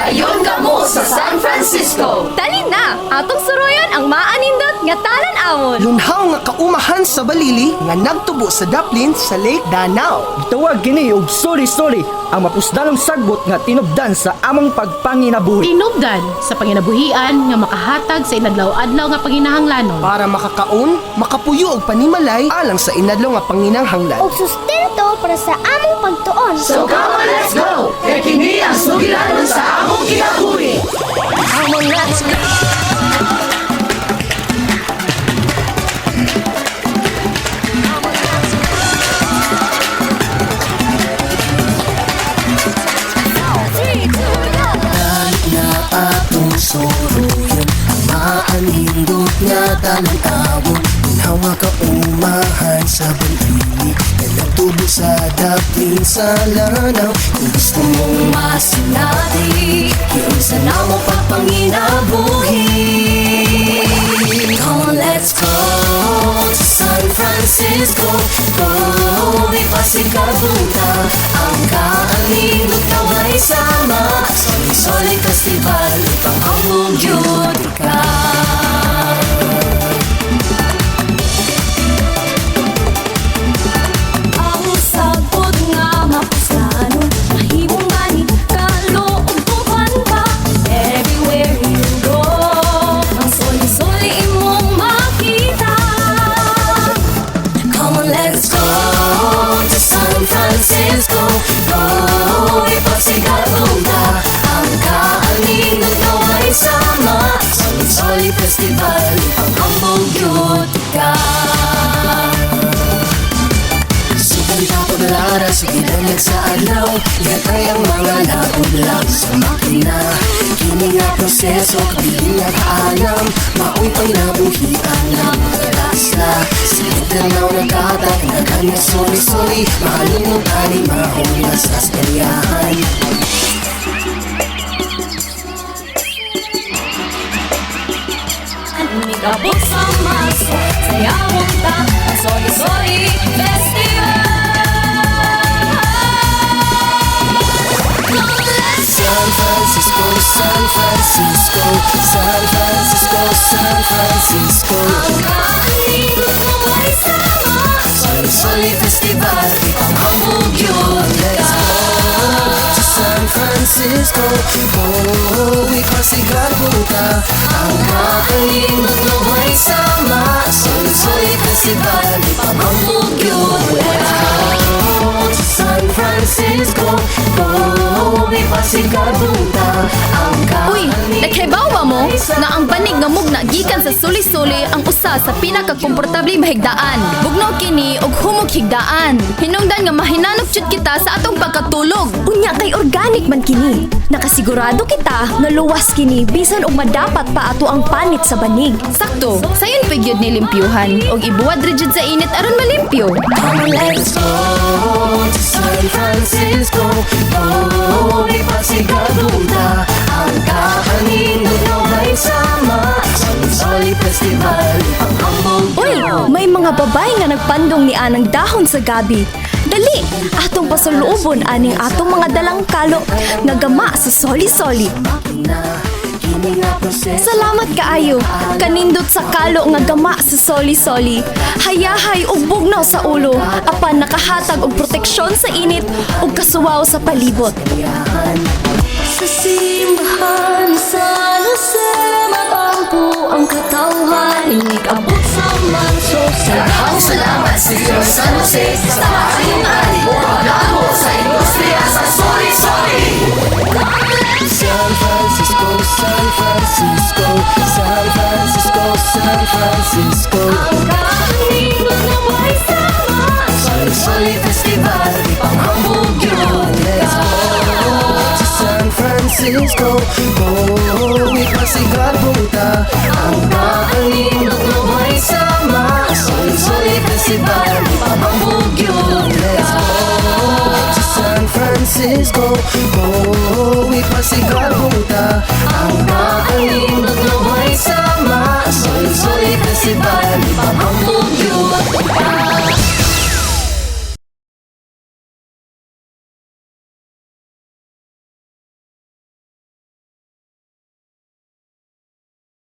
Dayon kamo sa San Francisco. Dali na, atong suroyon ang maanindot nga talan-awon. Lunhaw nga kaumahan sa balili nga nagtubo sa daplin sa Lake Danau. Gitawag kini og sorry ang mapusdanong sagbot nga tinubdan sa among pagpanginabuhi. Tinubdan sa panginabuhian nga makahatag sa inadlaw-adlaw nga panginahanglanon. Para makakaon, makapuyo og panimalay alang sa inadlaw nga panginahanglan. Og sustento para sa among pagtuon. So come on, let's go! Kaya kini ang sugilanon sa among kinabuhi. Come on, let's go! Atong soroyan ang maanindot nga talang-awon. Unhaw nga kaumahan sa balili nga nagtubo sa daplin sa lanaw. Kung gusto mong masinati, yun sa namo pagpanginabuhi. Come on, let's go to San Francisco. Go, ipasigabuta ang kaanindot na may sama. Soli Festival, ipangambog yun ka. Ang sagot nga mapusano, mahimong gani, kaloob tuhan pa. Everywhere you go, ang soli-soli imong makita. Come on, let's go to San Francisco. Go, ipasigabuta ang kaanindot na may sama. Soli Festival, ipangambog yun ka. Suganta paglaras, ginanyag sa adlaw. Gatay ang mga laod lang sa makina. Kini nga proseso, kabiling nga kaalam. Mao'y panginabuhian ng mga lasla. Silid na naw nagkatag, naganya soli-soli. Mahalunod ani mahula sa skalyahan. Mikabot sa maso, sayawang ta, ang soli-soli festival. San Francisco, San Francisco, San Francisco, San Francisco. Ang kaanindot na may sama, Soli Festival, ipangambog yun. Let's go to San Francisco. Oh, ipasigabuta ang kaanindot na may sama. Soli Festival, ipangambog yun. Let's go to San Francisco. Oh, ipasigabuta ang Uy, naghibawa mo na ang banig nga mugna gikan sa suli-suli ang usa sa pinakakomportable mahigdaan. Bugnaw kini og humog higdaan. Hinungdan nga mahinanok jud kita sa atong pagkatulog. Unya kay organic man kini. Nakasigurado kita nga luwas kini bisan og madapat pa ato ang panit sa banig. Sakto, sayon pagyud ni limpyuhan og ibuwad ra jud sa init aron malimpyo. Come on, let's go to San Francisco. Oh, ipasigabuta ang kaanindot na may sama. Soli Festival, ipangambog Uy, may mga babay nga nagpandong ni anang dahon sa gabi. Dali, atong pasaluubon aning atong mga dalang kalo nga gama sa soli-soli. Salamat kaayo, kanindot sa kalo nga gama sa soli-soli. Hayahay ug bugnaw sa ulo, apan nakahatag og proteksyon sa init ug kasuwaw sa palibot. Sa simbahan sa Jose, matampo ang katawhan, inikabot sa manso sa Maraming salamat sa Diyos San Jose sa maayong ari. Pag-amo sa industriya sa soli-soli. San Francisco, San Francisco, San Francisco, San Francisco. ang kaanindot na may sama. Soli Festival, ipangambog yun. Let's go to San Francisco. Oh, ipasigabuta ang kaanindot na may sama. Soli Festival, ipangambog yun. Let's go to San Francisco. Oh, ipasigabuta ang kaanindot na may sama. Soli Festival, ipangambog yun.